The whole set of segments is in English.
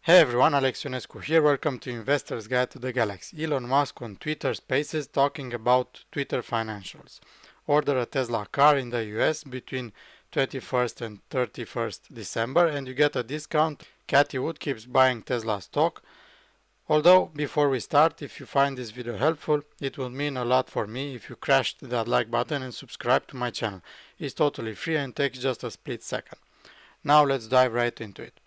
Hey everyone, Alex Ionescu here. Welcome to Investor's Guide to the Galaxy. Elon Musk on Twitter Spaces talking about Twitter financials. Order a Tesla car in the US between 21st and 31st December and you get a discount. Cathie Wood keeps buying Tesla stock. Although, before we start, if you find this video helpful, it would mean a lot for me if you crashed that like button and subscribe to my channel. It's totally free and takes just a split second. Now let's dive right into it.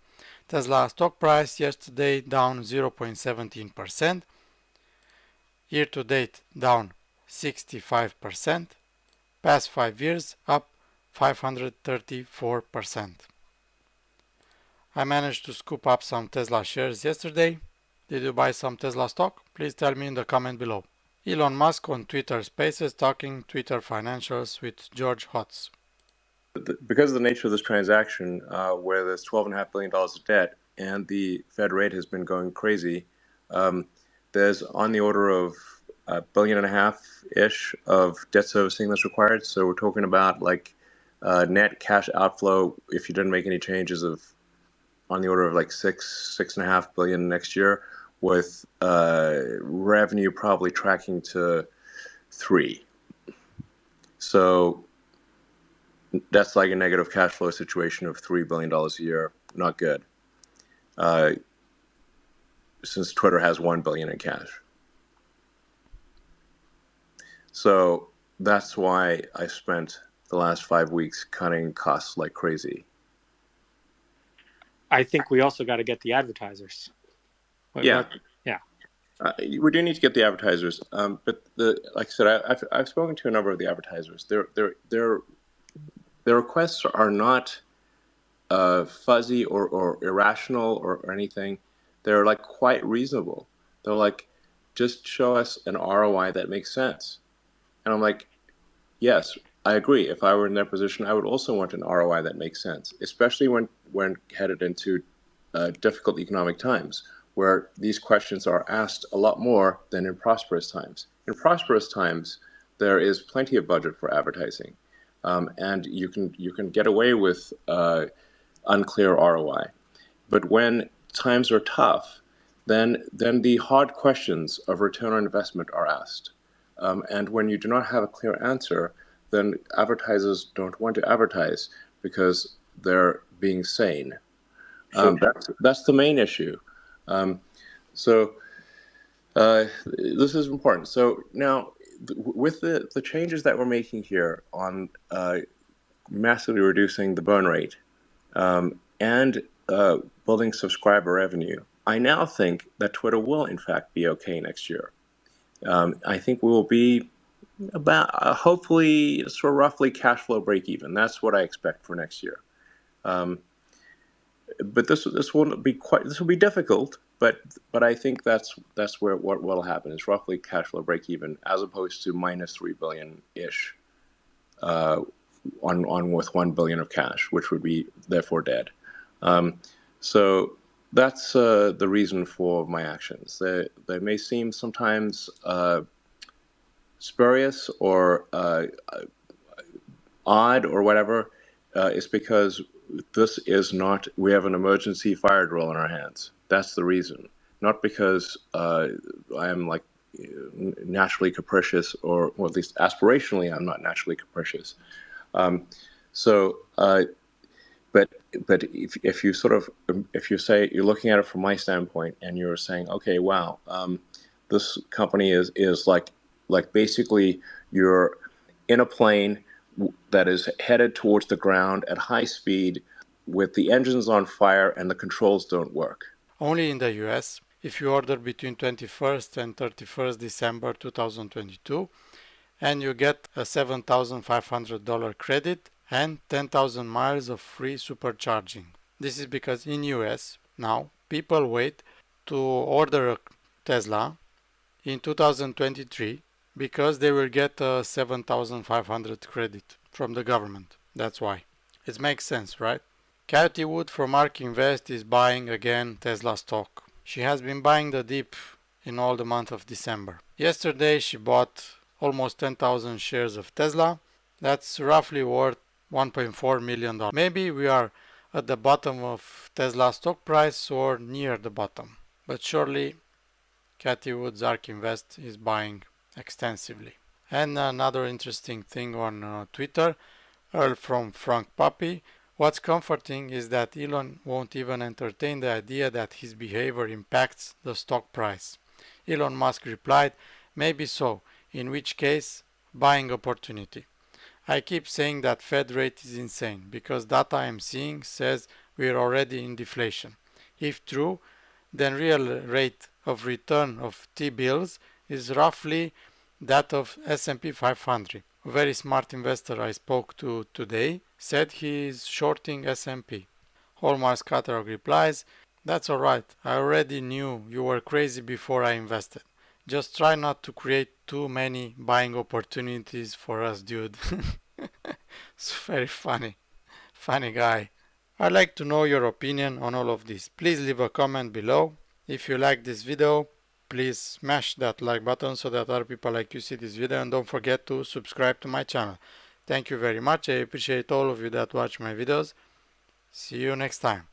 Tesla stock price yesterday down 0.17%, year to date down 65%, past 5 years up 534%. I managed to scoop up some Tesla shares yesterday. Did you buy some Tesla stock? Please tell me in the comment below. Elon Musk on Twitter Spaces talking Twitter financials with George Hotz. Because of the nature of this transaction, where there's $12.5 billion of debt and the Fed rate has been going crazy, there's on the order of $1.5 billion-ish of debt servicing that's required. So we're talking about like net cash outflow, if you didn't make any changes, of on the order of like $6.5 billion next year, with revenue probably tracking to $3 billion. So that's like a negative cash flow situation of $3 billion a year. Not good. Since Twitter has $1 billion in cash. So that's why I spent the last 5 weeks cutting costs like crazy. I think we also got to get the advertisers. Yeah. Yeah. We do need to get the advertisers. But like I said, I've spoken to a number of the advertisers. Their requests are not fuzzy or irrational or anything. They're like quite reasonable. They're like, just show us an ROI that makes sense. And I'm like, yes, I agree. If I were in their position, I would also want an ROI that makes sense, especially when headed into difficult economic times, where these questions are asked a lot more than in prosperous times. In prosperous times, there is plenty of budget for advertising, and you can get away with unclear ROI. But when times are tough, then the hard questions of return on investment are asked. And when you do not have a clear answer, then advertisers don't want to advertise because they're being sane. That's the main issue. So this is important. So now, with the changes that we're making here on massively reducing the burn rate and building subscriber revenue, I now think that Twitter will in fact be okay next year. I think we will be about hopefully sort of roughly cash flow break even. That's what I expect for next year. But this will be difficult. But I think that's where what will happen is roughly cash flow break even, as opposed to minus $3 billion ish on with $1 billion of cash, which would be therefore dead. So that's the reason for my actions. They may seem sometimes spurious or odd or whatever. It's because this is not, we have an emergency fire drill in our hands. That's the reason. Not because I am like naturally capricious, or at least aspirationally I'm not naturally capricious. But if you sort of, if you say, you're looking at it from my standpoint and you're saying, okay, wow, this company is like basically you're in a plane that is headed towards the ground at high speed with the engines on fire and the controls don't work. Only in the US, if you order between 21st and 31st December 2022, and you get a $7,500 credit and 10,000 miles of free supercharging. This is because in US now people wait to order a Tesla in 2023 because they will get a 7,500 credit from the government. That's why. It makes sense, right? Cathie Wood from ARK Invest is buying again Tesla stock. She has been buying the dip in all the month of December. Yesterday she bought almost 10,000 shares of Tesla. That's roughly worth $1.4 million. Maybe we are at the bottom of Tesla stock price or near the bottom. But surely Cathie Wood's ARK Invest is buying extensively. And another interesting thing on Twitter, Earl from Frank Puppy. What's comforting is that Elon won't even entertain the idea that his behavior impacts the stock price. Elon Musk replied, maybe so, in which case, buying opportunity. I keep saying that Fed rate is insane because data I'm seeing says we're already in deflation. If true, then real rate of return of T-bills is roughly that of S&P 500. A very smart investor I spoke to today said he is shorting S&P. Hallmark's catalog replies, that's alright, I already knew you were crazy before I invested. Just try not to create too many buying opportunities for us, dude. It's very funny. Funny guy. I'd like to know your opinion on all of this. Please leave a comment below. If you like this video, please smash that like button so that other people like you see this video, and don't forget to subscribe to my channel. Thank you very much. I appreciate all of you that watch my videos. See you next time.